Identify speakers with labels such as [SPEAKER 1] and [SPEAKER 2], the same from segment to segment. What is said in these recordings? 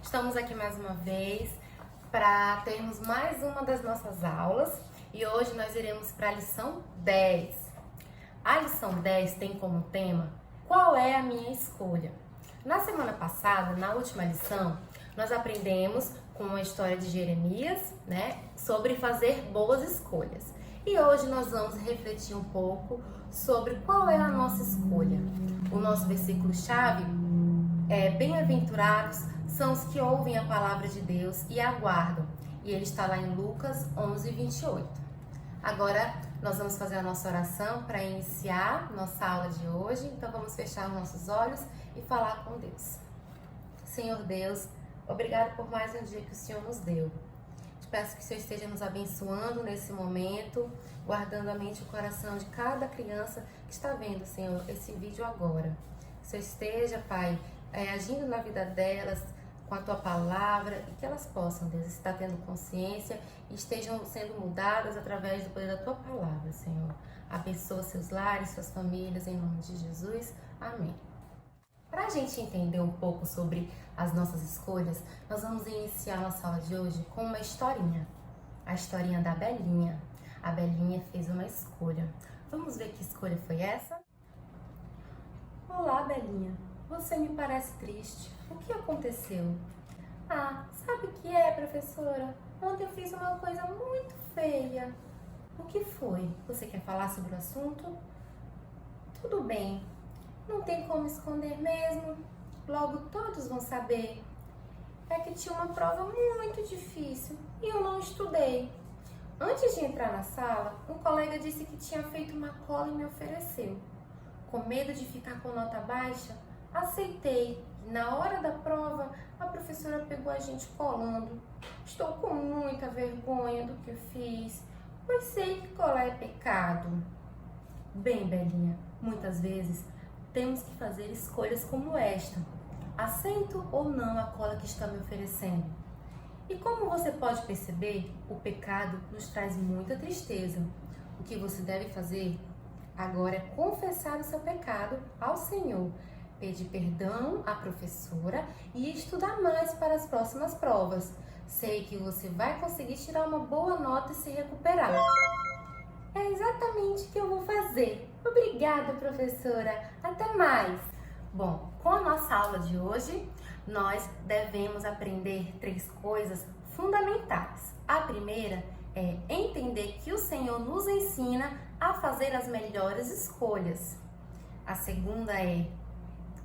[SPEAKER 1] Estamos aqui mais uma vez para termos mais uma das nossas aulas e hoje nós iremos para a lição 10. A lição 10 tem como tema Qual é a minha escolha? Na semana passada, na última lição, nós aprendemos com a história de Jeremias, sobre fazer boas escolhas. E hoje nós vamos refletir um pouco sobre qual é a nossa escolha. O nosso versículo-chave é: bem-aventurados são os que ouvem a palavra de Deus e aguardam. E ele está lá em Lucas 11, 28. Agora nós vamos fazer a nossa oração para iniciar nossa aula de hoje. Então vamos fechar nossos olhos e falar com Deus. Senhor Deus, obrigado por mais um dia que o Senhor nos deu. Te peço que o Senhor esteja nos abençoando nesse momento, guardando a mente e o coração de cada criança que está vendo, Senhor, esse vídeo agora. Que o Senhor esteja, Pai, agindo na vida delas com a Tua palavra e que elas possam, Deus, estar tendo consciência e estejam sendo mudadas através do poder da Tua palavra, Senhor. Abençoa seus lares, suas famílias, em nome de Jesus. Amém. Para a gente entender um pouco sobre as nossas escolhas, nós vamos iniciar nossa aula de hoje com uma historinha. A historinha da Belinha. A Belinha fez uma escolha. Vamos ver que escolha foi essa? Olá, Belinha. Você me parece triste. O que aconteceu? Ah, sabe o que é, professora? Ontem eu fiz uma coisa muito feia. O que foi? Você quer falar sobre o assunto? Tudo bem. Não tem como esconder mesmo. Logo todos vão saber. É que tinha uma prova muito difícil e eu não estudei. Antes de entrar na sala, um colega disse que tinha feito uma cola e me ofereceu. Com medo de ficar com nota baixa, aceitei. Na hora da prova, a professora pegou a gente colando. Estou com muita vergonha do que fiz, pois sei que colar é pecado. Bem, Belinha, muitas vezes temos que fazer escolhas como esta. Aceito ou não a cola que está me oferecendo? E como você pode perceber, o pecado nos traz muita tristeza. O que você deve fazer agora é confessar o seu pecado ao Senhor, pedir perdão à professora e estudar mais para as próximas provas. Sei que você vai conseguir tirar uma boa nota e se recuperar. É exatamente o que eu vou fazer. Obrigada, professora. Até mais. Bom, com a nossa aula de hoje, nós devemos aprender 3 coisas fundamentais. A primeira é entender que o Senhor nos ensina a fazer as melhores escolhas. A segunda é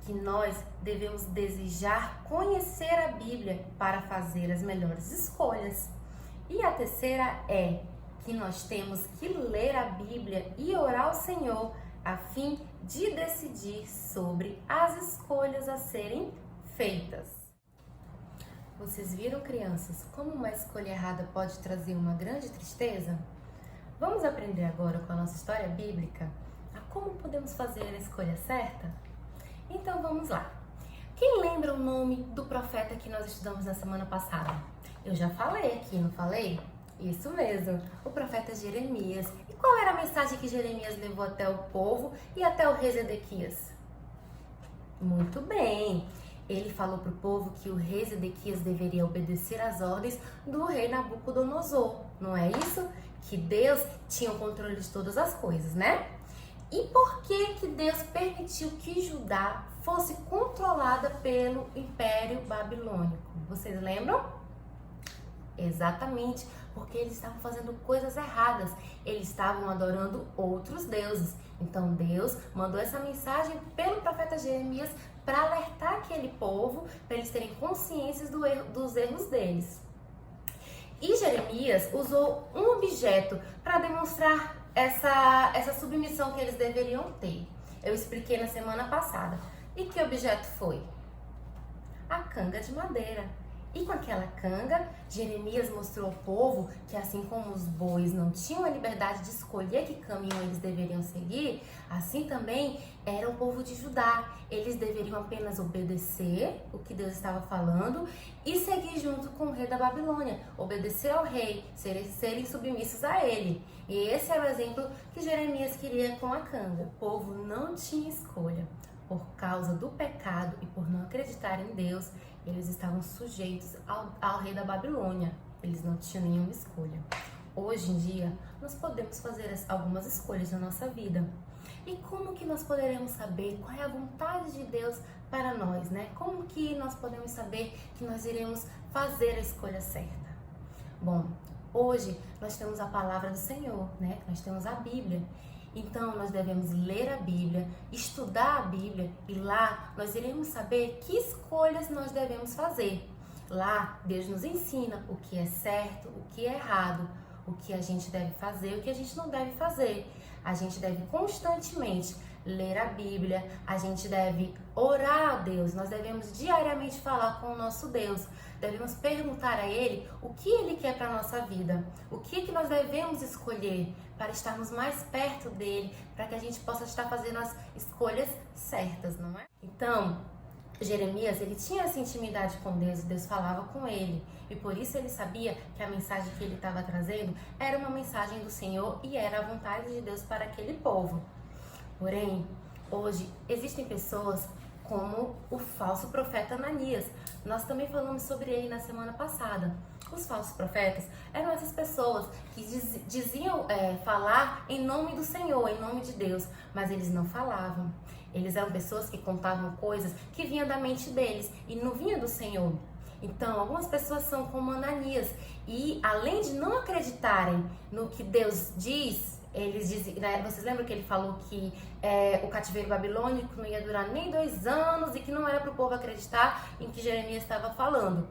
[SPEAKER 1] que nós devemos desejar conhecer a Bíblia para fazer as melhores escolhas. E a terceira é que nós temos que ler a Bíblia e orar ao Senhor a fim de decidir sobre as escolhas a serem feitas. Vocês viram, crianças, como uma escolha errada pode trazer uma grande tristeza? Vamos aprender agora com a nossa história bíblica a como podemos fazer a escolha certa? Então vamos lá. Quem lembra o nome do profeta que nós estudamos na semana passada? Eu já falei aqui, não falei? Isso mesmo, o profeta Jeremias. E qual era a mensagem que Jeremias levou até o povo e até o rei Zedequias? Muito bem, ele falou para o povo que o rei Zedequias deveria obedecer às ordens do rei Nabucodonosor, não é isso? Que Deus tinha o controle de todas as coisas, né? E por que Deus permitiu que Judá fosse controlada pelo Império Babilônico? Vocês lembram? Exatamente, porque eles estavam fazendo coisas erradas. Eles estavam adorando outros deuses. Então Deus mandou essa mensagem pelo profeta Jeremias para alertar aquele povo, para eles terem consciência dos erros deles. E Jeremias usou um objeto para demonstrar essa submissão que eles deveriam ter. Eu expliquei na semana passada. E que objeto foi? A canga de madeira. E com aquela canga, Jeremias mostrou ao povo que assim como os bois não tinham a liberdade de escolher que caminho eles deveriam seguir, assim também era o povo de Judá. Eles deveriam apenas obedecer o que Deus estava falando e seguir junto com o rei da Babilônia, obedecer ao rei, serem submissos a ele. E esse era o exemplo que Jeremias queria com a canga. O povo não tinha escolha. Por causa do pecado e por não acreditar em Deus, eles estavam sujeitos ao rei da Babilônia. Eles não tinham nenhuma escolha. Hoje em dia, nós podemos fazer algumas escolhas na nossa vida. E como que nós poderemos saber qual é a vontade de Deus para nós, né? Como que nós podemos saber que nós iremos fazer a escolha certa? Bom, hoje nós temos a palavra do Senhor, né? Nós temos a Bíblia. Então nós devemos ler a Bíblia, estudar a Bíblia e lá nós iremos saber que escolhas nós devemos fazer. Lá Deus nos ensina o que é certo, o que é errado, o que a gente deve fazer, o que a gente não deve fazer. A gente deve constantemente ler a Bíblia, a gente deve orar a Deus, nós devemos diariamente falar com o nosso Deus, devemos perguntar a Ele o que Ele quer para a nossa vida, o que nós devemos escolher para estarmos mais perto dEle, para que a gente possa estar fazendo as escolhas certas, não é? Então, Jeremias, ele tinha essa intimidade com Deus, Deus falava com ele, e por isso ele sabia que a mensagem que ele estava trazendo era uma mensagem do Senhor e era a vontade de Deus para aquele povo. Porém, hoje existem pessoas como o falso profeta Ananias. Nós também falamos sobre ele na semana passada. Os falsos profetas eram essas pessoas que diziam falar em nome do Senhor, em nome de Deus, mas eles não falavam. Eles eram pessoas que contavam coisas que vinham da mente deles e não vinha do Senhor. Então, algumas pessoas são como Ananias e além de não acreditarem no que Deus diz, eles dizem, né, vocês lembram que ele falou que o cativeiro babilônico não ia durar nem 2 anos e que não era para o povo acreditar em que Jeremias estava falando.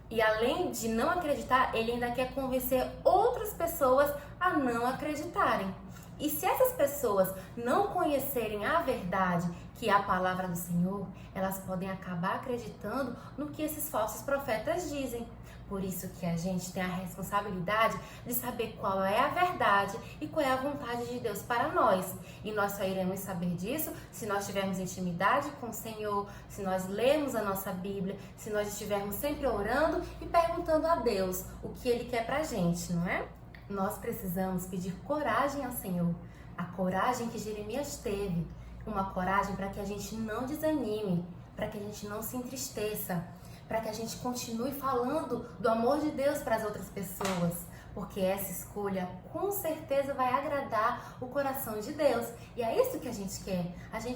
[SPEAKER 1] E além de não acreditar, ele ainda quer convencer outras pessoas a não acreditarem. E se essas pessoas não conhecerem a verdade, que é a palavra do Senhor, elas podem acabar acreditando no que esses falsos profetas dizem. Por isso que a gente tem a responsabilidade de saber qual é a verdade e qual é a vontade de Deus para nós. E nós só iremos saber disso se nós tivermos intimidade com o Senhor, se nós lermos a nossa Bíblia, se nós estivermos sempre orando e perguntando a Deus o que Ele quer pra gente, não é? Nós precisamos pedir coragem ao Senhor, a coragem que Jeremias teve, uma coragem para que a gente não desanime, para que a gente não se entristeça, para que a gente continue falando do amor de Deus para as outras pessoas, porque essa escolha com certeza vai agradar o coração de Deus, e é isso que a gente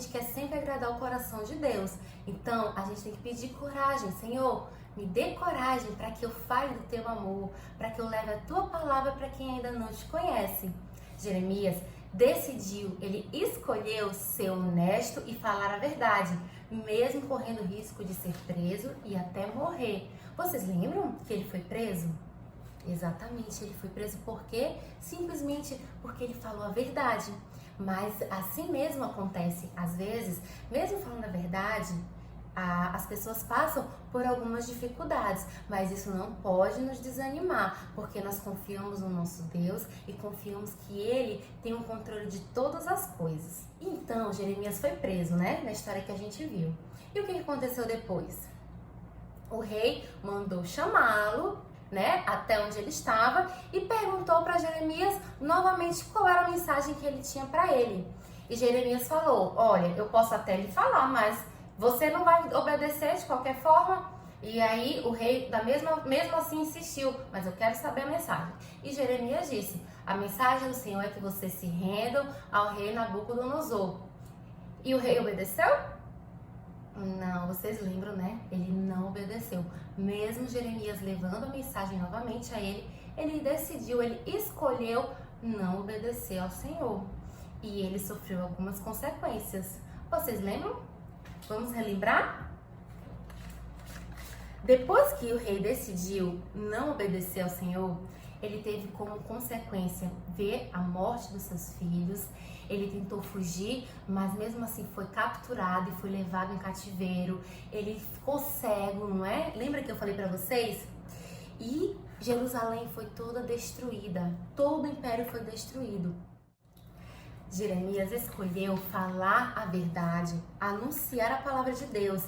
[SPEAKER 1] quer sempre agradar o coração de Deus. Então a gente tem que pedir coragem. Senhor, me dê coragem para que eu fale do teu amor, para que eu leve a tua palavra para quem ainda não te conhece. Jeremias decidiu, ele escolheu ser honesto e falar a verdade, mesmo correndo risco de ser preso e até morrer. Vocês lembram que ele foi preso? Exatamente, ele foi preso porque simplesmente porque ele falou a verdade. Mas assim mesmo acontece, às vezes, mesmo falando a verdade, as pessoas passam por algumas dificuldades, mas isso não pode nos desanimar, porque nós confiamos no nosso Deus e confiamos que Ele tem o controle de todas as coisas. Então, Jeremias foi preso, né? Na história que a gente viu. E o que aconteceu depois? O rei mandou chamá-lo, né, até onde ele estava e perguntou para Jeremias novamente qual era a mensagem que ele tinha para ele. E Jeremias falou: olha, eu posso até lhe falar, mas você não vai obedecer de qualquer forma? E aí o rei mesmo assim insistiu: mas eu quero saber a mensagem. E Jeremias disse: a mensagem do Senhor é que vocês se rendam ao rei Nabucodonosor. E o rei obedeceu? Não, vocês lembram, né? Ele não obedeceu. Mesmo Jeremias levando a mensagem novamente a ele, ele decidiu, ele escolheu não obedecer ao Senhor. E ele sofreu algumas consequências. Vocês lembram? Vamos relembrar? Depois que o rei decidiu não obedecer ao Senhor, ele teve como consequência ver a morte dos seus filhos. Ele tentou fugir, mas mesmo assim foi capturado e foi levado em cativeiro. Ele ficou cego, não é? Lembra que eu falei para vocês? E Jerusalém foi toda destruída. Todo o império foi destruído. Jeremias escolheu falar a verdade, anunciar a palavra de Deus.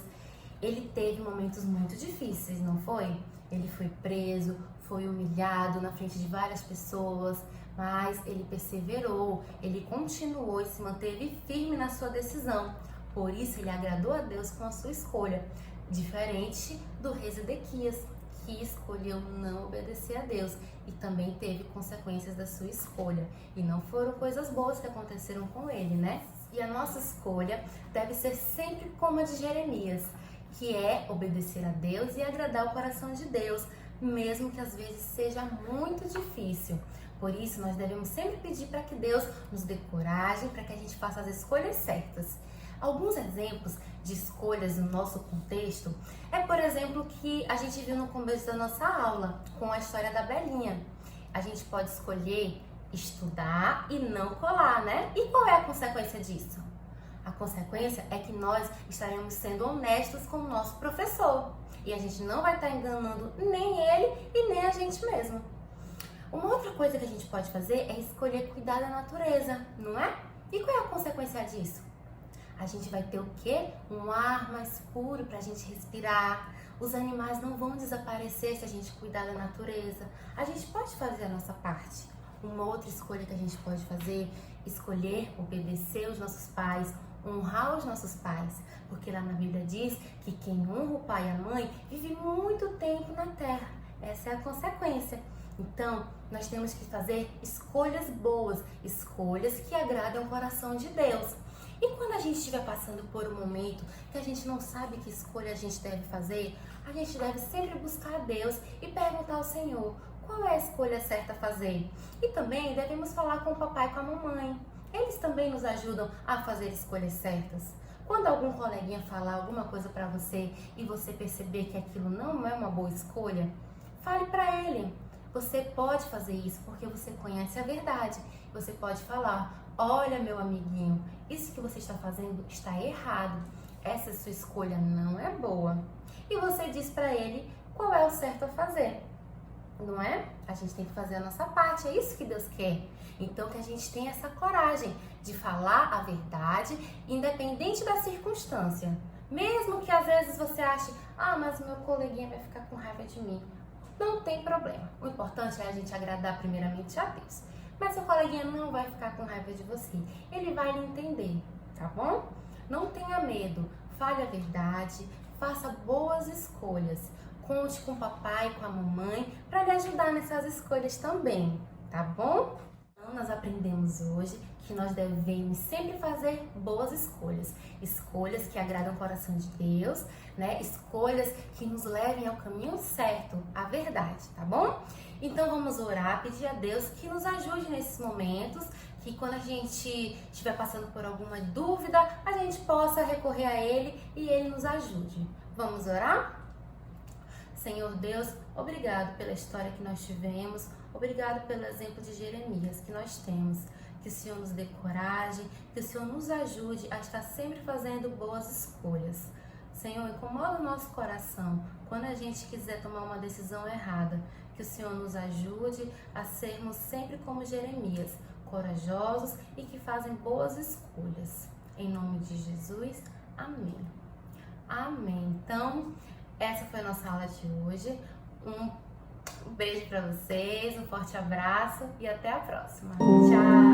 [SPEAKER 1] Ele teve momentos muito difíceis, não foi? Ele foi preso, foi humilhado na frente de várias pessoas, mas ele perseverou, ele continuou e se manteve firme na sua decisão. Por isso ele agradou a Deus com a sua escolha, diferente do rei Zedequias, que escolheu não obedecer a Deus e também teve consequências da sua escolha. E não foram coisas boas que aconteceram com ele, né? E a nossa escolha deve ser sempre como a de Jeremias, que é obedecer a Deus e agradar o coração de Deus, mesmo que às vezes seja muito difícil. Por isso, nós devemos sempre pedir para que Deus nos dê coragem para que a gente faça as escolhas certas. Alguns exemplos de escolhas no nosso contexto é, por exemplo, o que a gente viu no começo da nossa aula, com a história da Belinha. A gente pode escolher estudar e não colar, né? E qual é a consequência disso? A consequência é que nós estaremos sendo honestos com o nosso professor e a gente não vai estar enganando nem ele e nem a gente mesmo. Uma outra coisa que a gente pode fazer é escolher cuidar da natureza, não é? E qual é a consequência disso? A gente vai ter o quê? Um ar mais puro para a gente respirar. Os animais não vão desaparecer se a gente cuidar da natureza. A gente pode fazer a nossa parte. Uma outra escolha que a gente pode fazer, escolher obedecer os nossos pais, honrar os nossos pais. Porque lá na Bíblia diz que quem honra o pai e a mãe vive muito tempo na terra. Essa é a consequência. Então, nós temos que fazer escolhas boas, escolhas que agradam o coração de Deus. E quando a gente estiver passando por um momento que a gente não sabe que escolha a gente deve fazer, a gente deve sempre buscar a Deus e perguntar ao Senhor qual é a escolha certa a fazer. E também devemos falar com o papai e com a mamãe. Eles também nos ajudam a fazer escolhas certas. Quando algum coleguinha falar alguma coisa para você e você perceber que aquilo não é uma boa escolha, fale para ele. Você pode fazer isso porque você conhece a verdade. Você pode falar: olha, meu amiguinho, isso que você está fazendo está errado. Essa sua escolha não é boa. E você diz para ele qual é o certo a fazer. Não é? A gente tem que fazer a nossa parte, é isso que Deus quer. Então que a gente tenha essa coragem de falar a verdade, independente da circunstância. Mesmo que às vezes você ache: mas meu coleguinha vai ficar com raiva de mim. Não tem problema. O importante é a gente agradar primeiramente a Deus. Mas seu coleguinha não vai ficar com raiva de você. Ele vai lhe entender, tá bom? Não tenha medo. Fale a verdade. Faça boas escolhas. Conte com o papai, com a mamãe, para lhe ajudar nessas escolhas também, tá bom? Então, nós aprendemos hoje que nós devemos sempre fazer boas escolhas. Escolhas que agradam o coração de Deus, né? Escolhas que nos levem ao caminho certo, à verdade, tá bom? Então vamos orar, pedir a Deus que nos ajude nesses momentos, que quando a gente estiver passando por alguma dúvida, a gente possa recorrer a Ele e Ele nos ajude. Vamos orar? Senhor Deus, obrigado pela história que nós tivemos, obrigado pelo exemplo de Jeremias que nós temos. Que o Senhor nos dê coragem, que o Senhor nos ajude a estar sempre fazendo boas escolhas. Senhor, incomoda o nosso coração quando a gente quiser tomar uma decisão errada. Que o Senhor nos ajude a sermos sempre como Jeremias, corajosos e que fazem boas escolhas. Em nome de Jesus, amém. Amém. Então, essa foi a nossa aula de hoje. Um beijo para vocês, um forte abraço e até a próxima. Tchau!